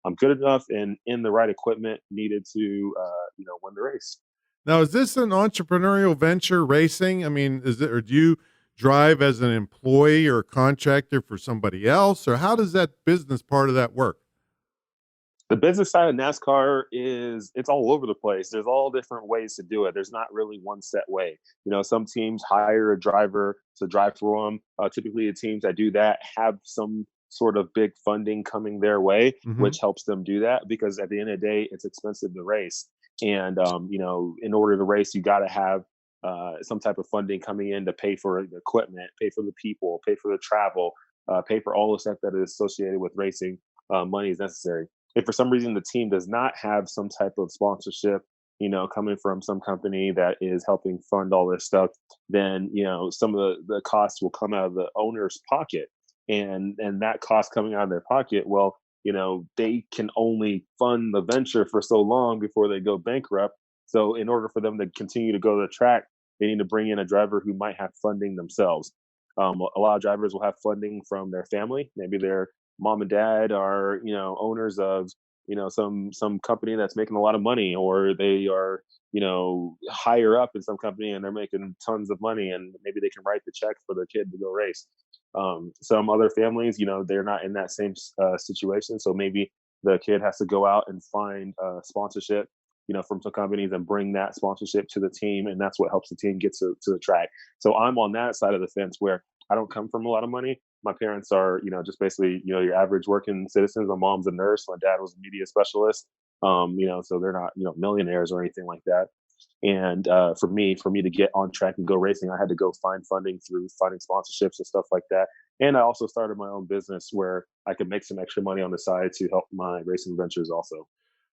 I'm good enough and in the right equipment needed to, win the race. Now, is this an entrepreneurial venture, racing? I mean, is it, or do you drive as an employee or a contractor for somebody else, or how does that business part of that work? The business side of NASCAR is it's all over the place. There's all different ways to do it. There's not really one set way. Some teams hire a driver to drive for them. Typically, the teams that do that have some sort of big funding coming their way, Hmm. which helps them do that because at the end of the day, it's expensive to race. And in order to race, you got to have some type of funding coming in to pay for the equipment, pay for the people, pay for the travel, pay for all the stuff that is associated with racing. Money is necessary. If for some reason the team does not have some type of sponsorship, coming from some company that is helping fund all this stuff, then some of the costs will come out of the owner's pocket, and that cost coming out of their pocket, well, they can only fund the venture for so long before they go bankrupt. So in order for them to continue to go to the track, they need to bring in a driver who might have funding themselves. A lot of drivers will have funding from their family. Maybe their mom and dad are owners of some company that's making a lot of money, or they are higher up in some company and they're making tons of money, and maybe they can write the check for their kid to go race. Some other families, they're not in that same situation, so maybe the kid has to go out and find sponsorship from some companies and bring that sponsorship to the team, and that's what helps the team get to the track. So I'm on that side of the fence where I don't come from a lot of money. My parents are, just basically, your average working citizens. My mom's a nurse. My dad was a media specialist. So they're not, millionaires or anything like that. And for me to get on track and go racing, I had to go find funding through finding sponsorships and stuff like that. And I also started my own business where I could make some extra money on the side to help my racing ventures also.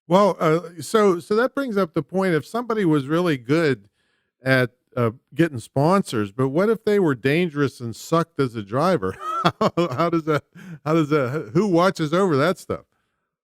Well, so that brings up the point. If somebody was really good at getting sponsors, but what if they were dangerous and sucked as a driver? How does that? How does that? Who watches over that stuff?